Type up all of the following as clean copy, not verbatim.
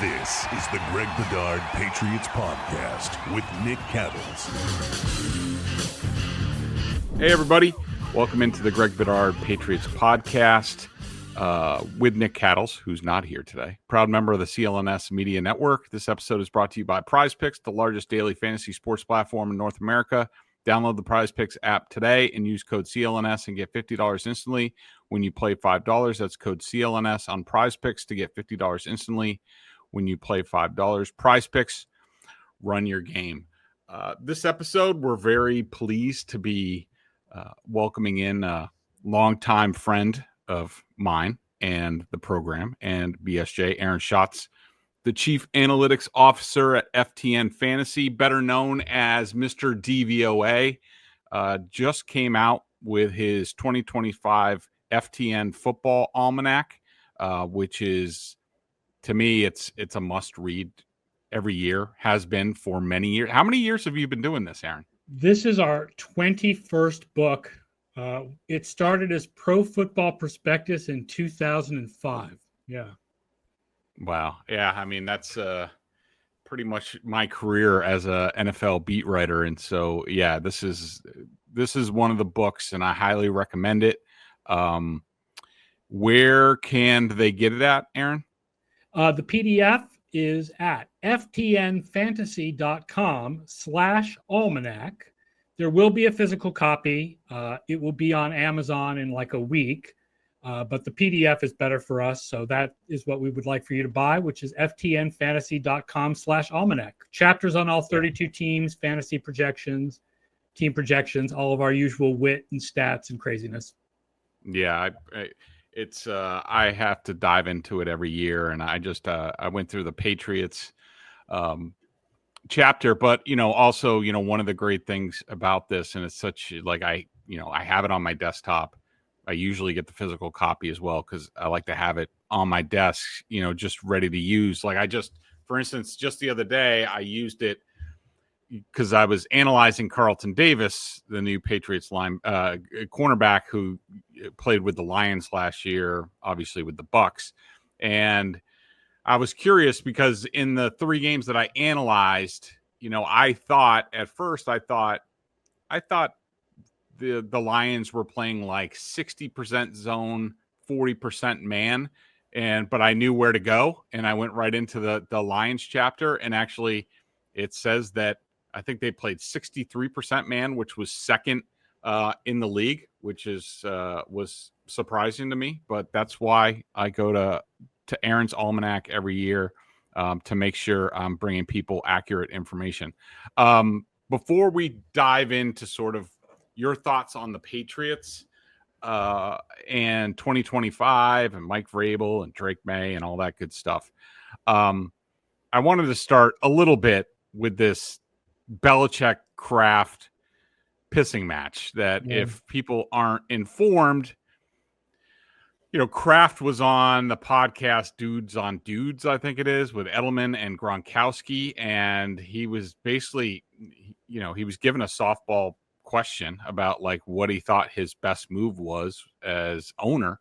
This is the Greg Bedard Patriots Podcast with Nick Cattles. Hey, everybody. Welcome into the Greg Bedard Patriots Podcast with Nick Cattles, who's not here today. Proud member of the CLNS Media Network. This episode is brought to you by PrizePicks, the largest daily fantasy sports platform in North America. Download the PrizePicks app today and use code CLNS and get $50 instantly when you play $5. That's code CLNS on PrizePicks to get $50 instantly when you play $5. PrizePicks, run your game. This episode, we're very pleased to be welcoming in a longtime friend of mine and the program and BSJ, Aaron Schatz, the Chief Analytics Officer at FTN Fantasy, better known as Mr. DVOA, just came out with his 2025 FTN Football Almanac, which is, to me, it's a must-read every year, has been for many years. How many years have you been doing this, Aaron? This is our 21st book. It started as Pro Football Prospectus in 2005. Yeah. Wow. Yeah, I mean, that's pretty much my career as a NFL beat writer. And so, yeah, this is one of the books, and I highly recommend it. Where can they get it at, Aaron? The PDF is at ftnfantasy.com/almanac. There will be a physical copy. It will be on Amazon in like a week, but the PDF is better for us. So that is what we would like for you to buy, which is ftnfantasy.com/almanac. Chapters on all 32 teams, fantasy projections, team projections, all of our usual wit and stats and craziness. Yeah, I have to dive into it every year, and I just I went through the Patriots chapter, but also one of the great things about this, and it's such like I have it on my desktop. I usually get the physical copy as well because I like to have it on my desk, just ready to use. Like for instance, just the other day I used it because I was analyzing Carlton Davis, the new Patriots cornerback who played with the Lions last year, obviously with the Bucks. And I was curious because in the 3 games that I analyzed, I thought the Lions were playing like 60% zone, 40% man. But I knew where to go, and I went right into the Lions chapter. And actually it says that I think they played 63% man, which was second in the league, which was surprising to me. But that's why I go to Aaron's Almanac every year to make sure I'm bringing people accurate information. Before we dive into sort of your thoughts on the Patriots and 2025 and Mike Vrabel and Drake Maye and all that good stuff, I wanted to start a little bit with this Belichick-Kraft pissing match that if people aren't informed, Kraft was on the podcast Dudes on Dudes, I think it is, with Edelman and Gronkowski. And he was basically, he was given a softball question about like what he thought his best move was as owner.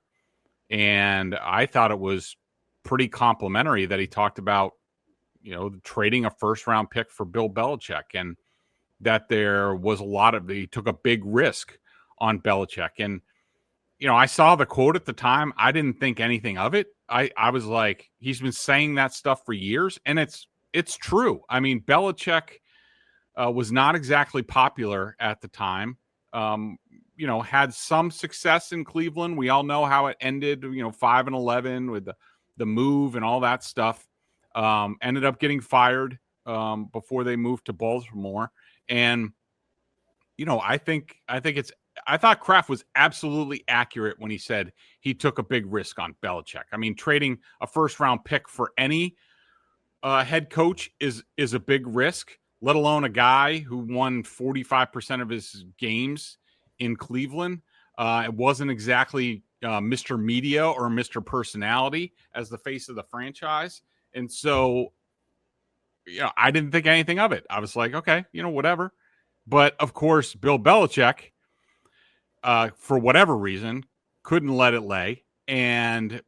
And I thought it was pretty complimentary that he talked about, trading a first-round pick for Bill Belichick, and that there was he took a big risk on Belichick. And, I saw the quote at the time. I didn't think anything of it. I was like, he's been saying that stuff for years, and it's true. I mean, Belichick was not exactly popular at the time. Had some success in Cleveland. We all know how it ended, 5-11 with the move and all that stuff. Ended up getting fired before they moved to Baltimore. And, I thought Kraft was absolutely accurate when he said he took a big risk on Belichick. I mean, trading a first round pick for any head coach is a big risk, let alone a guy who won 45% of his games in Cleveland. It wasn't exactly Mr. Media or Mr. Personality as the face of the franchise. And so, I didn't think anything of it. I was like, okay, whatever. But of course, Bill Belichick, for whatever reason, couldn't let it lay. And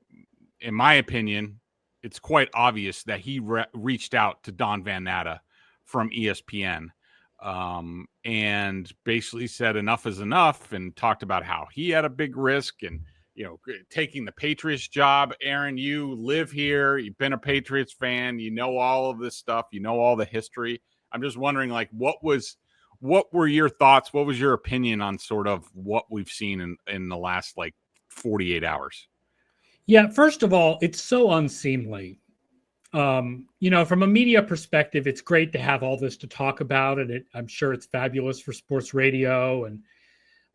in my opinion, it's quite obvious that he reached out to Don Van Natta from ESPN and basically said enough is enough and talked about how he had a big risk and, taking the Patriots job. Aaron, you live here. You've been a Patriots fan. You know all of this stuff. You know all the history. I'm just wondering, what were your thoughts? What was your opinion on sort of what we've seen in the last 48 hours? Yeah, first of all, it's so unseemly. From a media perspective, it's great to have all this to talk about, and I'm sure it's fabulous for sports radio,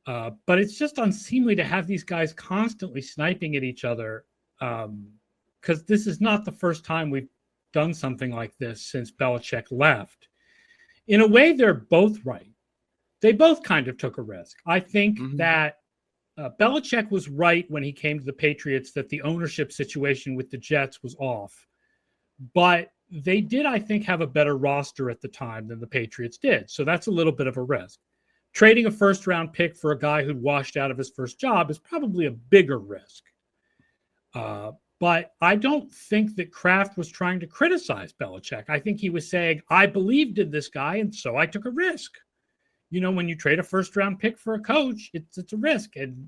but it's just unseemly to have these guys constantly sniping at each other, because this is not the first time we've done something like this since Belichick left. In a way, they're both right. They both kind of took a risk. I think that Belichick was right when he came to the Patriots that the ownership situation with the Jets was off. But they did, I think, have a better roster at the time than the Patriots did. So that's a little bit of a risk. Trading a first-round pick for a guy who'd washed out of his first job is probably a bigger risk. But I don't think that Kraft was trying to criticize Belichick. I think he was saying, I believed in this guy, and so I took a risk. When you trade a first-round pick for a coach, it's a risk. And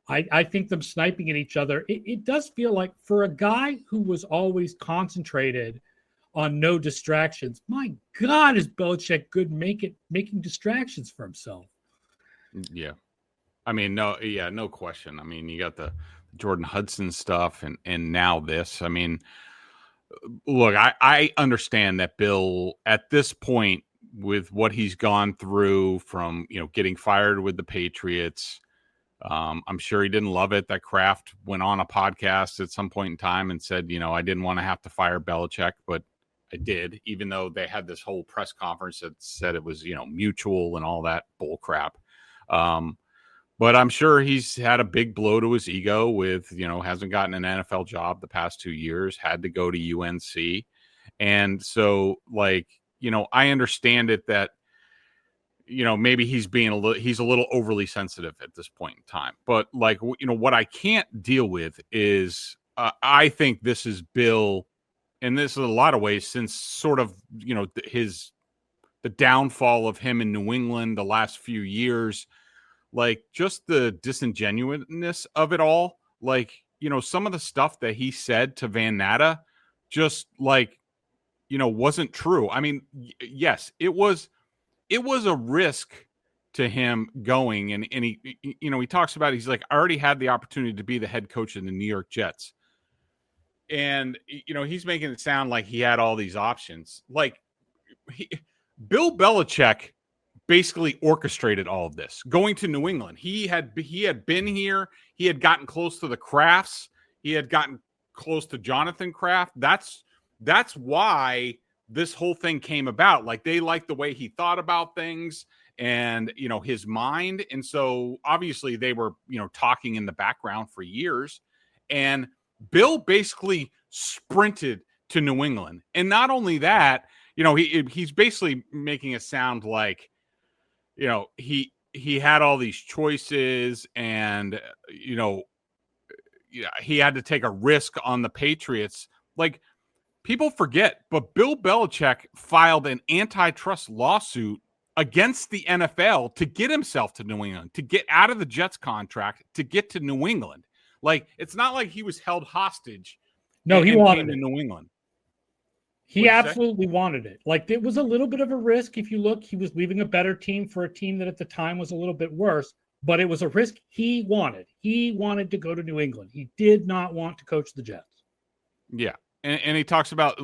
I think them sniping at each other, it does feel like for a guy who was always concentrated on no distractions, my God, is Belichick good making distractions for himself? Yeah. I mean, no question. I mean, you got the Jordan Hudson stuff and now this. I mean, look, I understand that Bill, at this point, with what he's gone through from, getting fired with the Patriots, I'm sure he didn't love it that Kraft went on a podcast at some point in time and said, I didn't want to have to fire Belichick, but I did, even though they had this whole press conference that said it was, mutual and all that bull crap. But I'm sure he's had a big blow to his ego with, hasn't gotten an NFL job the past 2 years, had to go to UNC. And so, I understand it that, maybe he's a little overly sensitive at this point in time. But what I can't deal with is I think this is Bill, and this is a lot of ways since sort of, the downfall of him in New England the last few years, just the disingenuousness of it all. Some of the stuff that he said to Van Natta just wasn't true. I mean, yes, it was a risk to him going, and he talks about, he's like, I already had the opportunity to be the head coach of the New York Jets. And, he's making it sound like he had all these options. Bill Belichick basically orchestrated all of this. Going to New England, he had been here. He had gotten close to the Krafts. He had gotten close to Jonathan Kraft. That's why this whole thing came about. They liked the way he thought about things and, his mind. And so obviously they were, talking in the background for years. And Bill basically sprinted to New England. And not only that, he's basically making it sound like, he had all these choices and, he had to take a risk on the Patriots. People forget, but Bill Belichick filed an antitrust lawsuit against the NFL to get himself to New England, to get out of the Jets contract, to get to New England. It's not like he was held hostage. No, he wanted it. In New England. He absolutely wanted it. It was a little bit of a risk. If you look, he was leaving a better team for a team that at the time was a little bit worse, but it was a risk he wanted. He wanted to go to New England. He did not want to coach the Jets. Yeah. And he talks about,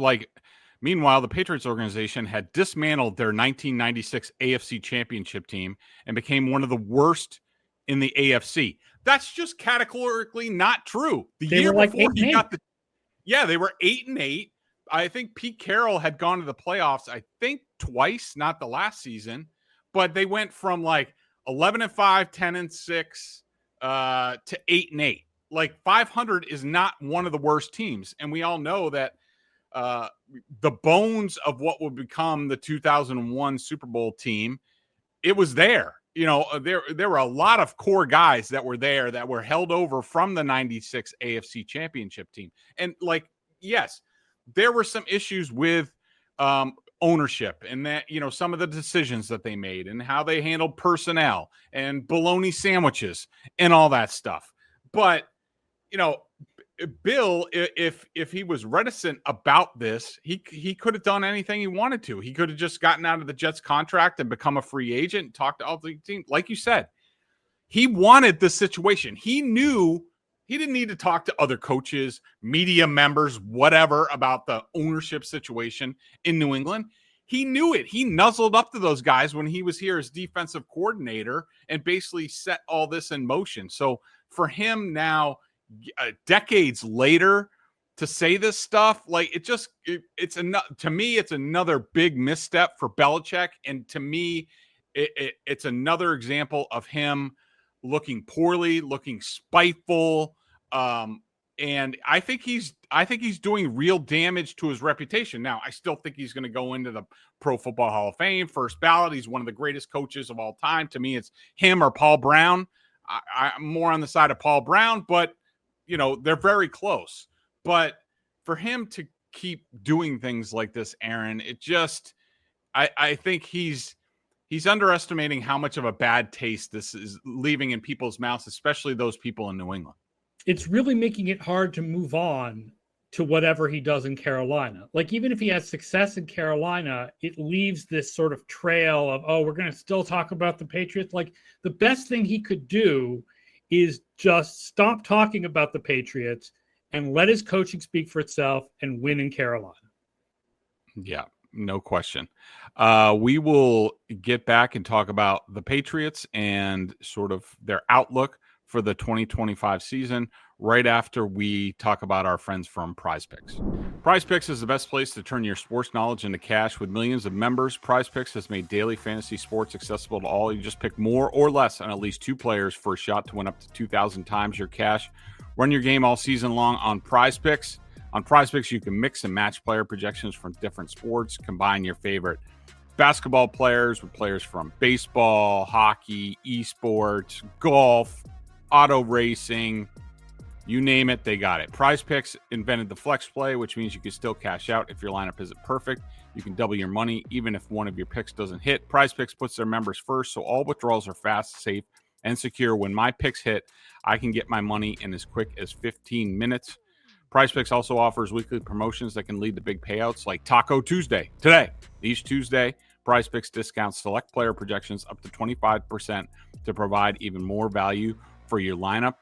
meanwhile, the Patriots organization had dismantled their 1996 AFC championship team and became one of the worst in the AFC. That's just categorically not true. They year were before he got they wwere 8-8. I think Pete Carroll had gone to the playoffs, I think twice, not the last season, but they went from 11-5, 10-6 to 8-8. 500 is not one of the worst teams. And we all know that the bones of what would become the 2001 Super Bowl team, it was there. There were a lot of core guys that were there that were held over from the 96 AFC championship team. And yes, there were some issues with ownership and that, some of the decisions that they made and how they handled personnel and bologna sandwiches and all that stuff. But, Bill, if he was reticent about this, he could have done anything he wanted to. He could have just gotten out of the Jets contract and become a free agent and talked to all the teams. Like you said, he wanted this situation. He knew he didn't need to talk to other coaches, media members, whatever, about the ownership situation in New England. He knew it. He nuzzled up to those guys when he was here as defensive coordinator and basically set all this in motion. So for him now, decades later, to say this stuff, like to me, it's another big misstep for Belichick. And to me, it's another example of him looking poorly, looking spiteful. And I think he's doing real damage to his reputation. Now, I still think he's going to go into the Pro Football Hall of Fame, first ballot. He's one of the greatest coaches of all time. To me, it's him or Paul Brown. I'm more on the side of Paul Brown, but they're very close. But for him to keep doing things like this, Aaron, I think he's underestimating how much of a bad taste this is leaving in people's mouths, especially those people in New England. It's really making it hard to move on to whatever he does in Carolina. Like, even if he has success in Carolina, it leaves this sort of trail of, we're going to still talk about the Patriots. Like, the best thing he could do is just stop talking about the Patriots and let his coaching speak for itself and win in Carolina. Yeah, no question. We will get back and talk about the Patriots and sort of their outlook for the 2025 season right after we talk about our friends from PrizePicks. PrizePicks is the best place to turn your sports knowledge into cash. With millions of members, PrizePicks has made daily fantasy sports accessible to all. You just pick more or less on at least two players for a shot to win up to 2,000 times your cash. Run your game all season long on PrizePicks. On PrizePicks, you can mix and match player projections from different sports, combine your favorite basketball players with players from baseball, hockey, esports, golf, auto racing, you name it, they got it. PrizePicks invented the flex play, which means you can still cash out if your lineup isn't perfect. You can double your money even if one of your picks doesn't hit. PrizePicks puts their members first, so all withdrawals are fast, safe, and secure. When my picks hit, I can get my money in as quick as 15 minutes. PrizePicks also offers weekly promotions that can lead to big payouts like Taco Tuesday. Today, each Tuesday, PrizePicks discounts select player projections up to 25% to provide even more value for your lineup.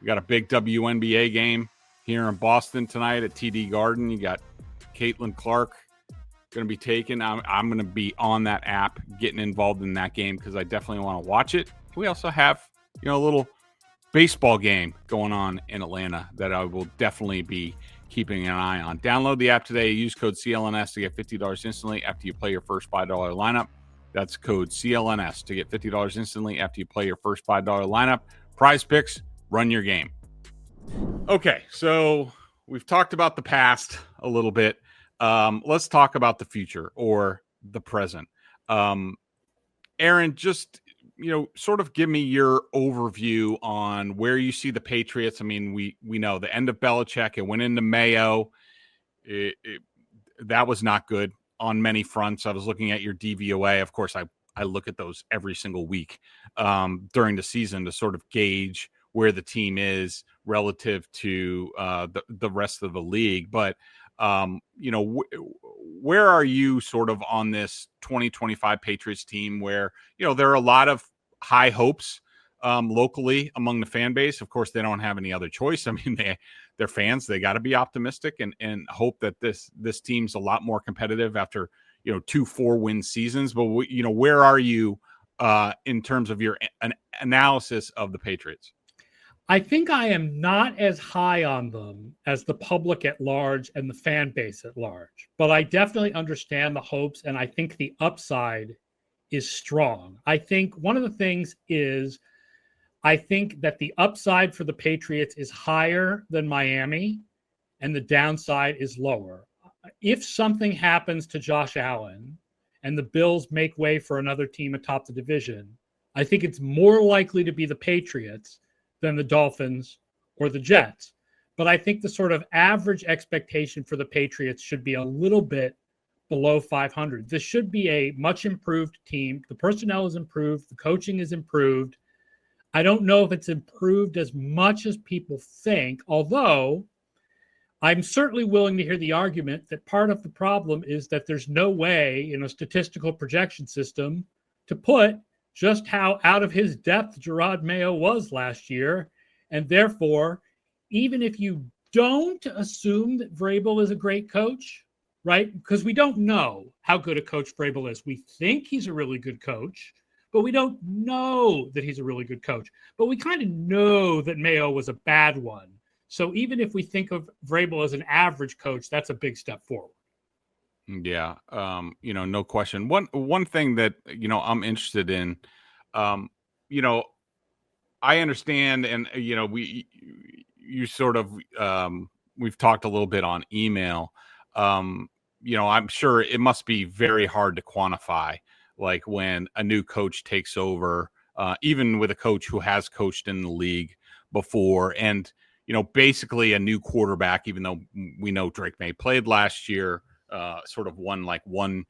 We got a big WNBA game here in Boston tonight at TD Garden. You got Caitlin Clark going to be taken. I'm going to be on that app, getting involved in that game because I definitely want to watch it. We also have, a little baseball game going on in Atlanta that I will definitely be keeping an eye on. Download the app today. Use code CLNS to get $50 instantly after you play your first $5 lineup. That's code CLNS to get $50 instantly after you play your first $5 lineup. PrizePicks, run your game. Okay, so we've talked about the past a little bit. Let's talk about the future or the present. Aaron, just, sort of give me your overview on where you see the Patriots. I mean, we know the end of Belichick. It went into Mayo. That was not good on many fronts. I was looking at your DVOA. Of course, I look at those every single week during the season to sort of gauge where the team is relative to the rest of the league. But, where are you sort of on this 2025 Patriots team where, there are a lot of high hopes locally among the fan base? Of course, they don't have any other choice. I mean, they're fans. They got to be optimistic and hope that this team's a lot more competitive after, 2 4-win seasons. But, where are you in terms of your analysis of the Patriots? I think I am not as high on them as the public at large and the fan base at large, but I definitely understand the hopes, and I think the upside is strong. I think one of the things is I think that the upside for the Patriots is higher than Miami, and the downside is lower. If something happens to Josh Allen and the Bills make way for another team atop the division, I think it's more likely to be the Patriots than the Dolphins or the Jets. but I think the sort of average expectation for the Patriots should be a little bit below 500. This should be a much improved team. The personnel is improved. The coaching is improved. I don't know if it's improved as much as people think, although I'm certainly willing to hear the argument that part of the problem is that there's no way in a statistical projection system to put just how out of his depth Drake Maye was last year. And therefore, even if you don't assume that Vrabel is a great coach, right? Because we don't know how good a coach Vrabel is. We think he's a really good coach, but we don't know that he's a really good coach. But we kind of know that Mayo was a bad one. So even if we think of Vrabel as an average coach, that's a big step forward. Yeah, no question. One thing that, I'm interested in, I understand, and, you sort of, we've talked a little bit on email. I'm sure it must be very hard to quantify, like when a new coach takes over, even with a coach who has coached in the league before, and, basically a new quarterback, even though we know Drake Maye played last year, sort of won one,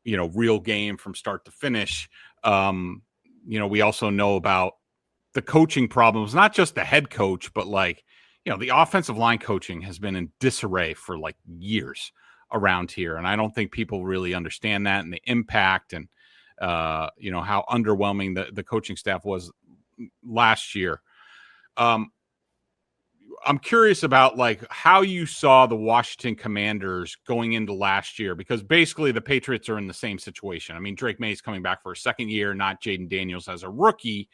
real game from start to finish. We also know about the coaching problems, not just the head coach, but the offensive line coaching has been in disarray for years around here. And I don't think people really understand that and the impact and, how underwhelming the coaching staff was last year. I'm curious about how you saw the Washington Commanders going into last year, because basically the Patriots are in the same situation. I mean, Drake Maye is coming back for a second year, not Jayden Daniels as a rookie.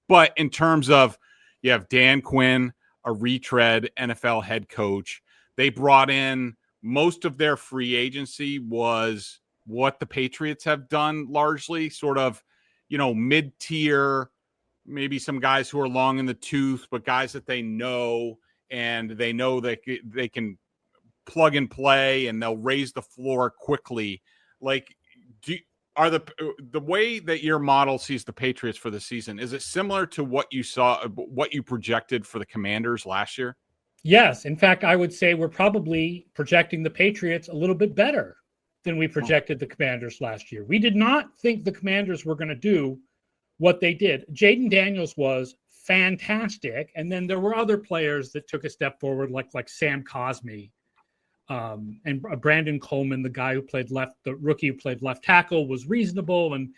But in terms of, you have Dan Quinn, a retread NFL head coach. They brought in, most of their free agency was what the Patriots have done largely, sort of, mid-tier, maybe some guys who are long in the tooth, but guys that they know, and they know that they can plug and play and they'll raise the floor quickly. Are the way that your model sees the Patriots for the season, is it similar to what you projected for the Commanders last year? Yes. In fact, I would say we're probably projecting the Patriots a little bit better than we projected the Commanders last year. We did not think the Commanders were going to do what they did. Jayden Daniels was fantastic. And then there were other players that took a step forward, like Sam Cosmi. And Brandon Coleman, the rookie who played left tackle, was reasonable. And,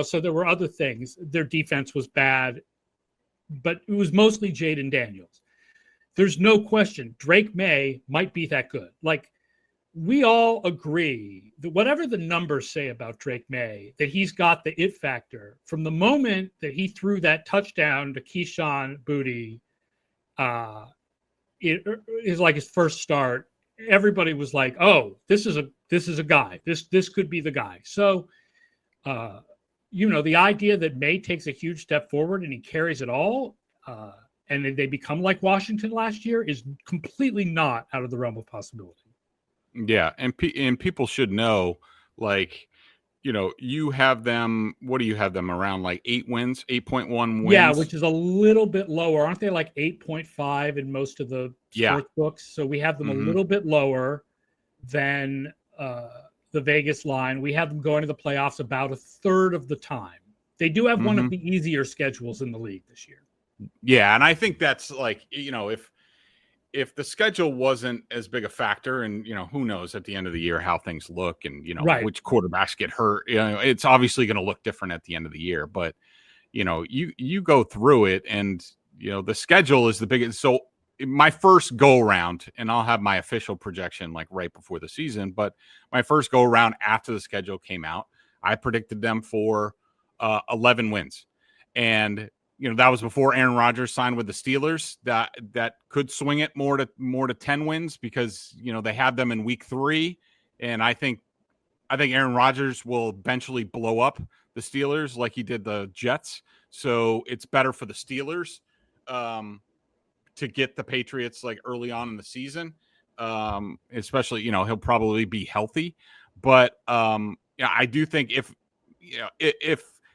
so there were other things. Their defense was bad, but it was mostly Jayden Daniels. There's no question Drake Maye might be that good. We all agree that whatever the numbers say about Drake Maye, that he's got the it factor. From the moment that he threw that touchdown to Keyshawn Boutte, it is like his first start. Everybody was like, "Oh, this is a guy. This could be the guy." So, the idea that Maye takes a huge step forward and he carries it all, and they become like Washington last year, is completely not out of the realm of possibility. Yeah, and people should know, you have them. What do you have them around? 8 wins, 8.1 wins. Yeah, which is a little bit lower. Aren't they 8.5 in most of the sports books? So we have them a little bit lower than the Vegas line. We have them going to the playoffs about a third of the time. They do have one of the easier schedules in the league this year. Yeah, and I think that's if the schedule wasn't as big a factor, and who knows at the end of the year how things look, and which quarterbacks get hurt, it's obviously going to look different at the end of the year. But you go through it, and the schedule is the biggest. So my first go around, and I'll have my official projection right before the season, but my first go around after the schedule came out, I predicted them for 11 wins, and that was before Aaron Rodgers signed with the Steelers. That could swing it more to 10 wins, because they had them in week 3, and I think Aaron Rodgers will eventually blow up the Steelers like he did the Jets. So it's better for the Steelers to get the Patriots early on in the season, especially he'll probably be healthy. But I do think if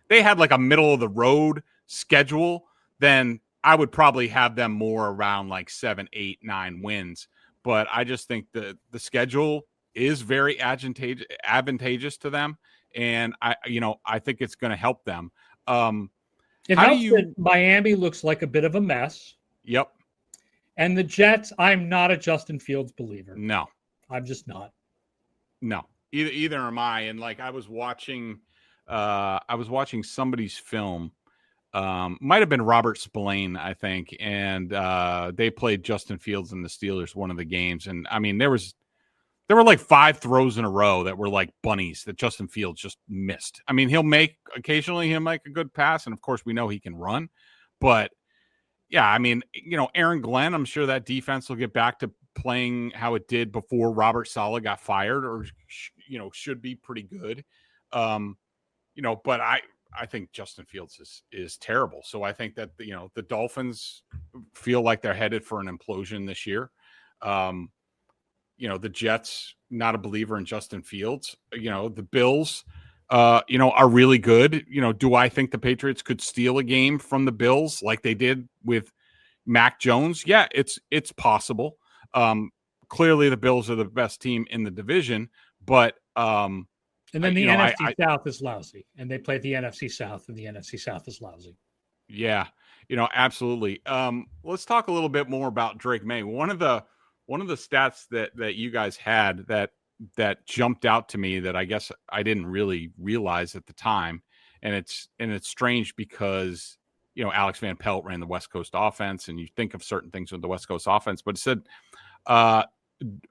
they had a middle of the road schedule, then I would probably have them more around like 7, 8, 9 wins. But I just think the schedule is very advantageous to them, and I think it's going to help them. It helps that Miami looks like a bit of a mess. Yep. And the Jets, I'm not a Justin Fields believer. No, I'm just not. No, either am I. And like I was watching somebody's film. Might have been Robert Spillane, I think, and they played Justin Fields and the Steelers one of the games, and I mean there were like 5 throws in a row that were like bunnies that Justin Fields just missed. I mean he'll make a good pass, and of course we know he can run, but yeah, I mean Aaron Glenn, I'm sure that defense will get back to playing how it did before Robert Saleh got fired, or should be pretty good, but I think Justin Fields is terrible. So I think that, the Dolphins feel like they're headed for an implosion this year. The Jets, not a believer in Justin Fields. The Bills, are really good. Do I think the Patriots could steal a game from the Bills like they did with Mac Jones? Yeah, it's possible. Clearly the Bills are the best team in the division, but and then the NFC South is lousy, and they play the NFC South, and the NFC South is lousy. Yeah, absolutely. Let's talk a little bit more about Drake Maye. One of the stats that you guys had that jumped out to me that I guess I didn't really realize at the time, and it's strange because Alex Van Pelt ran the West Coast offense, and you think of certain things with the West Coast offense, but it said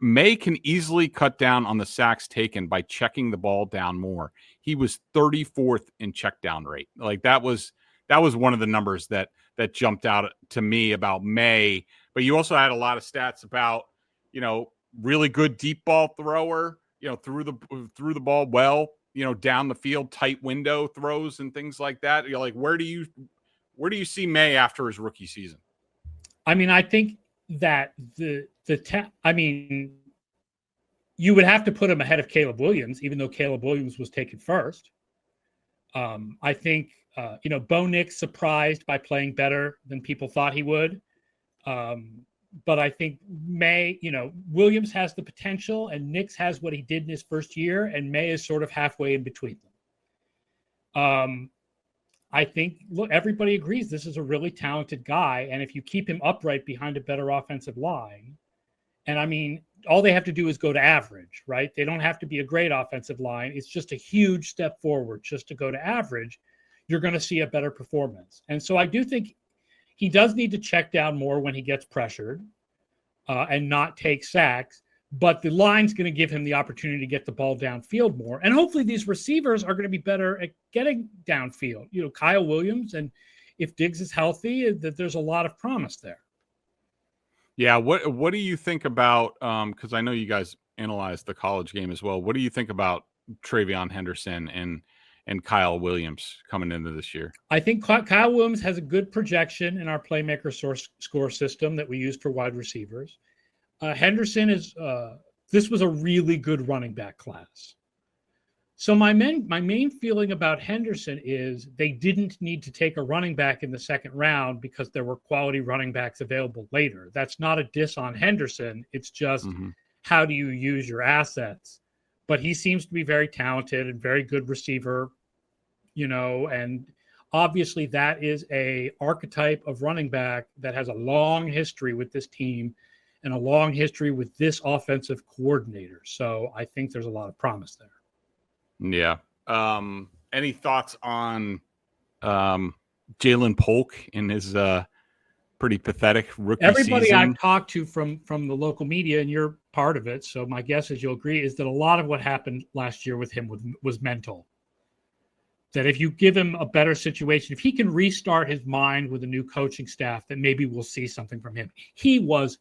Maye can easily cut down on the sacks taken by checking the ball down more. He was 34th in check down rate. Like that was one of the numbers that jumped out to me about Maye. But you also had a lot of stats about, really good deep ball thrower, threw the ball well, down the field, tight window throws and things like that. You're like, where do you see Maye after his rookie season? I mean, I think that you would have to put him ahead of Caleb Williams, even though Caleb Williams was taken first. I think, Bo Nix surprised by playing better than people thought he would. But I think Maye, Williams has the potential, and Nix has what he did in his first year, and Maye is sort of halfway in between them. I think, look, everybody agrees this is a really talented guy. And if you keep him upright behind a better offensive line, and I mean, all they have to do is go to average, right? They don't have to be a great offensive line. It's just a huge step forward just to go to average. You're going to see a better performance. And so I do think he does need to check down more when he gets pressured and not take sacks. But the line's going to give him the opportunity to get the ball downfield more. And hopefully these receivers are going to be better at getting downfield. Kyle Williams, and if Diggs is healthy, that there's a lot of promise there. Yeah, what do you think about, because I know you guys analyzed the college game as well. What do you think about TreVeyon Henderson and Kyle Williams coming into this year? I think Kyle Williams has a good projection in our playmaker score system that we use for wide receivers. Henderson this was a really good running back class. So my main feeling about Henderson is they didn't need to take a running back in the second round because there were quality running backs available later. That's not a diss on Henderson. It's just how do you use your assets? But he seems to be very talented and very good receiver, and obviously that is a archetype of running back that has a long history with this team and a long history with this offensive coordinator. So I think there's a lot of promise there. Yeah. Any thoughts on Ja'Lynn Polk in his pretty pathetic rookie Everybody season? I've talked to from the local media, and you're part of it, so my guess is you'll agree, is that a lot of what happened last year with him was mental. That if you give him a better situation, if he can restart his mind with a new coaching staff, then maybe we'll see something from him. He was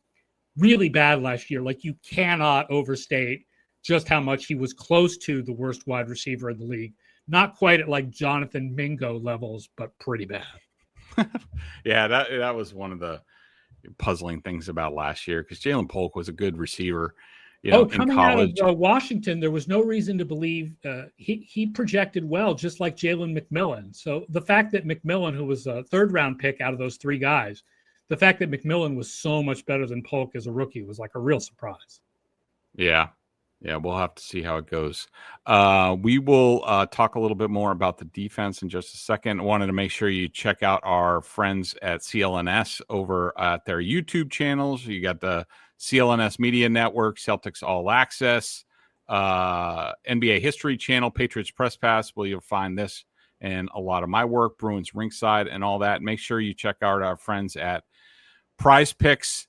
really bad last year. Like, you cannot overstate just how much he was close to the worst wide receiver in the league. Not quite at like Jonathan Mingo levels, but pretty bad. Yeah, that was one of the puzzling things about last year, because Ja'Lynn Polk was a good receiver, in coming college. out of Washington, there was no reason to believe he projected well, just like Jalen McMillan. So the fact that McMillan, who was a third-round pick out of those three guys, the fact that McMillan was so much better than Polk as a rookie was like a real surprise. Yeah. Yeah, we'll have to see how it goes. We will talk a little bit more about the defense in just a second. I wanted to make sure you check out our friends at CLNS over at their YouTube channels. You got the CLNS Media Network, Celtics All Access, NBA History Channel, Patriots Press Pass, where you'll find this and a lot of my work, Bruins Ringside and all that. Make sure you check out our friends at PrizePicks.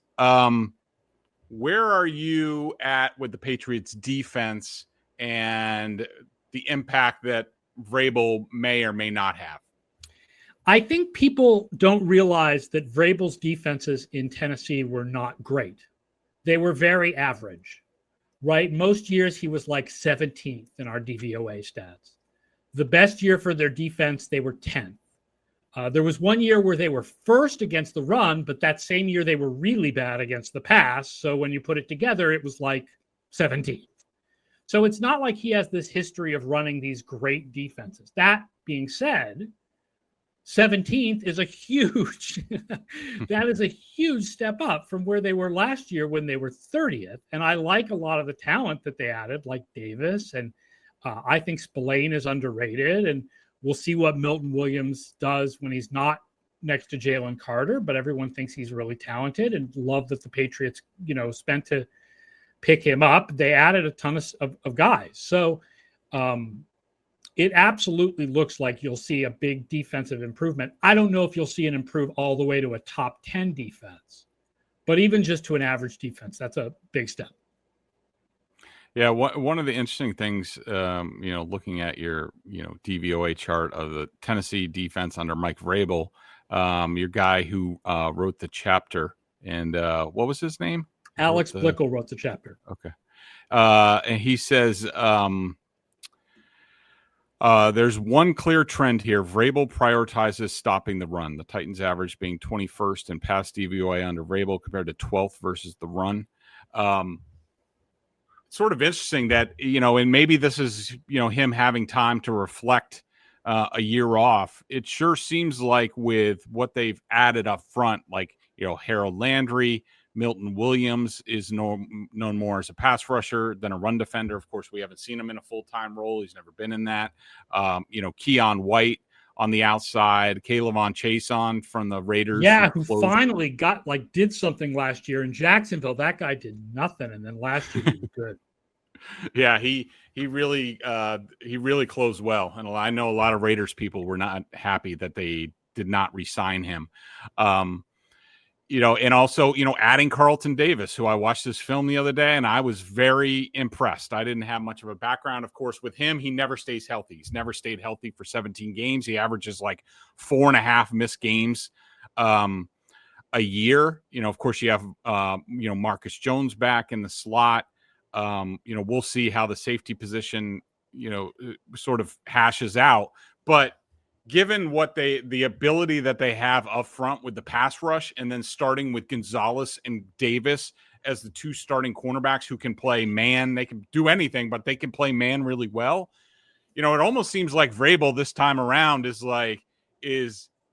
Where are you at with the Patriots defense and the impact that Vrabel may or may not have? I think people don't realize that Vrabel's defenses in Tennessee were not great. They were very average, right? Most years he was like 17th in our DVOA stats. The best year for their defense, they were 10th. There was one year where they were first against the run, but that same year they were really bad against the pass. So when you put it together, it was like 17th. So it's not like he has this history of running these great defenses. That being said, 17th is a huge, that is a huge step up from where they were last year when they were 30th. And I like a lot of the talent that they added, like Davis. And I think Spillane is underrated. And we'll see what Milton Williams does when he's not next to Jalen Carter, but everyone thinks he's really talented and love that the Patriots, spent to pick him up. They added a ton of guys. So it absolutely looks like you'll see a big defensive improvement. I don't know if you'll see it improve all the way to a top 10 defense, but even just to an average defense, that's a big step. Yeah, one of the interesting things, looking at your, DVOA chart of the Tennessee defense under Mike Vrabel, your guy who wrote the chapter, and what was his name? Alex Blickel wrote the chapter. Okay. And he says, there's one clear trend here. Vrabel prioritizes stopping the run. The Titans average being 21st in pass DVOA under Vrabel compared to 12th versus the run. Sort of interesting that, and maybe this is, him having time to reflect a year off. It sure seems like with what they've added up front, like, Harold Landry, Milton Williams is known more as a pass rusher than a run defender. Of course, we haven't seen him in a full-time role. He's never been in that. Keon White on the outside, Kayvon Chason from the Raiders. Yeah, who finally did something last year in Jacksonville. That guy did nothing, and then last year he was good. Yeah, he really closed well, and I know a lot of Raiders people were not happy that they did not re-sign him. And also, adding Carlton Davis, who I watched this film the other day, and I was very impressed. I didn't have much of a background, of course, with him. He never stays healthy. He's never stayed healthy for 17 games. He averages like 4.5 missed games a year. Of course, you have, Marcus Jones back in the slot. We'll see how the safety position, sort of hashes out. But given what the ability that they have up front with the pass rush, and then starting with Gonzalez and Davis as the two starting cornerbacks who can play man, they can do anything, but they can play man really well. It almost seems like Vrabel this time around is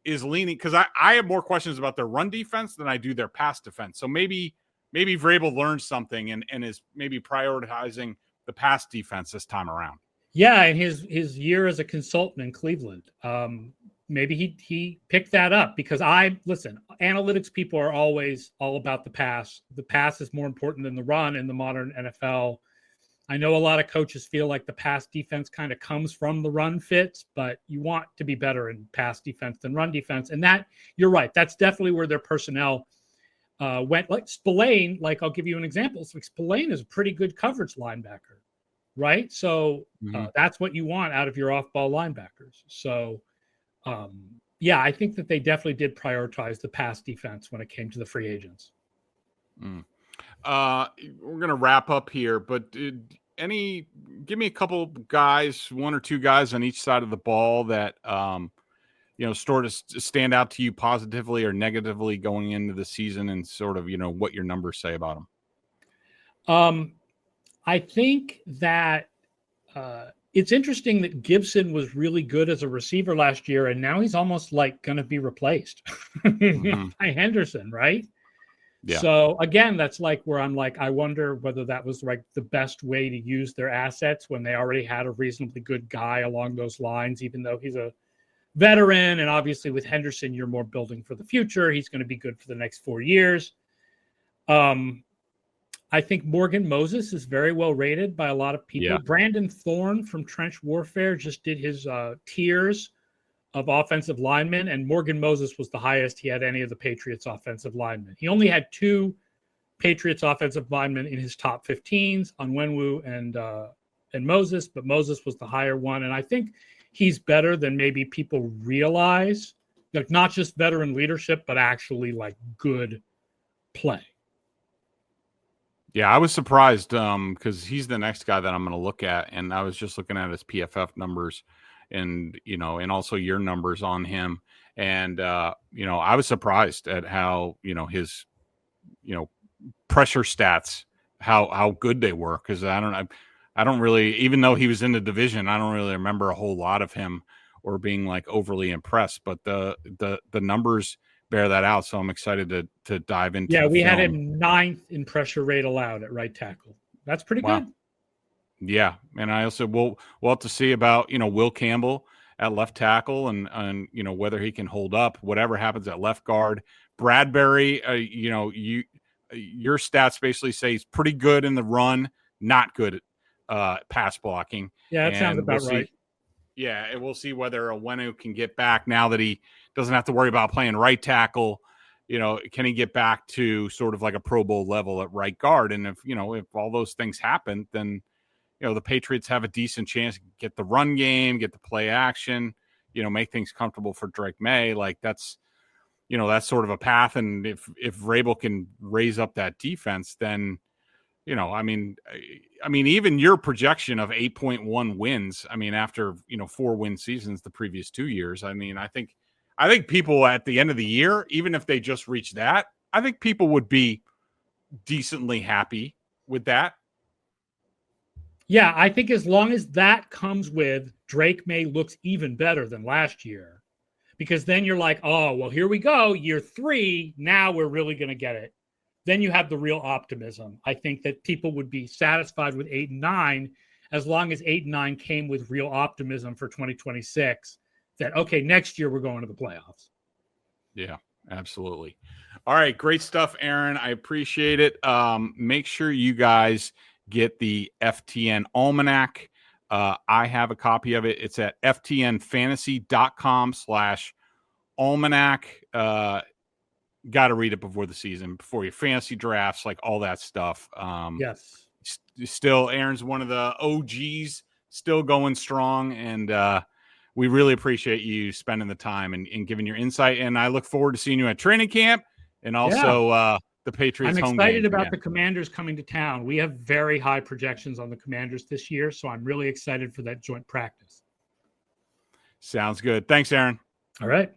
leaning, because I have more questions about their run defense than I do their pass defense. So maybe Vrabel learned something and is maybe prioritizing the pass defense this time around. Yeah, and his year as a consultant in Cleveland, maybe he picked that up, because analytics people are always all about the pass. The pass is more important than the run in the modern NFL. I know a lot of coaches feel like the pass defense kind of comes from the run fits, but you want to be better in pass defense than run defense. And that, you're right, that's definitely where their personnel went. Like Spillane, I'll give you an example. Spillane is a pretty good coverage linebacker. Right. So that's what you want out of your off-ball linebackers. So, I think that they definitely did prioritize the pass defense when it came to the free agents. We're going to wrap up here, but give me a couple guys, one or two guys on each side of the ball that, sort of stand out to you positively or negatively going into the season, and sort of, what your numbers say about them. I think that it's interesting that Gibson was really good as a receiver last year, and now he's almost like going to be replaced by Henderson, right? Yeah. So again, that's like where I'm like, I wonder whether that was like the best way to use their assets when they already had a reasonably good guy along those lines, even though he's a veteran. And obviously with Henderson, you're more building for the future. He's going to be good for the next 4 years. I think Morgan Moses is very well rated by a lot of people. Yeah. Brandon Thorne from Trench Warfare just did his tiers of offensive linemen, and Morgan Moses was the highest he had any of the Patriots offensive linemen. He only had 2 Patriots offensive linemen in his top 15s, Onwenu and Moses, but Moses was the higher one. And I think he's better than maybe people realize, like not just veteran leadership, but actually like good play. Yeah, I was surprised because he's the next guy that I'm going to look at, and I was just looking at his PFF numbers, and and also your numbers on him, and I was surprised at how his pressure stats, how good they were, because I don't really, even though he was in the division, I don't really remember a whole lot of him or being like overly impressed, but the numbers bear that out. So I'm excited to dive into. Yeah, we had him 9th in pressure rate allowed at right tackle. That's pretty good. Yeah, and I also we'll have to see about Will Campbell at left tackle and whether he can hold up whatever happens at left guard. Bradbury, your stats basically say he's pretty good in the run, not good at pass blocking. Yeah, that sounds about right. Yeah, and we'll see whether Onwenu can get back now that he doesn't have to worry about playing right tackle. Can he get back to sort of like a Pro Bowl level at right guard? And if all those things happen, then the Patriots have a decent chance to get the run game, get the play action, make things comfortable for Drake Maye. Like that's sort of a path. And if Vrabel can raise up that defense, then even your projection of 8.1 wins, after 4 win seasons the previous 2 years, I think people at the end of the year, even if they just reach that, I think people would be decently happy with that. Yeah, I think as long as that comes with Drake Maye looks even better than last year, because then you're like, oh, well, here we go, year 3, now we're really going to get it. Then you have the real optimism. I think that people would be satisfied with 8 and 9 as long as 8 and 9 came with real optimism for 2026 that, okay, next year we're going to the playoffs. Yeah, absolutely. All right. Great stuff, Aaron. I appreciate it. Make sure you guys get the FTN Almanac. I have a copy of it. It's at ftnfantasy.com/almanac. Got to read it before the season, before your fantasy drafts, like all that stuff. Yes. Still, Aaron's one of the OGs, still going strong, and we really appreciate you spending the time and giving your insight. And I look forward to seeing you at training camp and also the Patriots home game. I'm excited about the Commanders coming to town. We have very high projections on the Commanders this year, so I'm really excited for that joint practice. Sounds good. Thanks, Aaron. All right.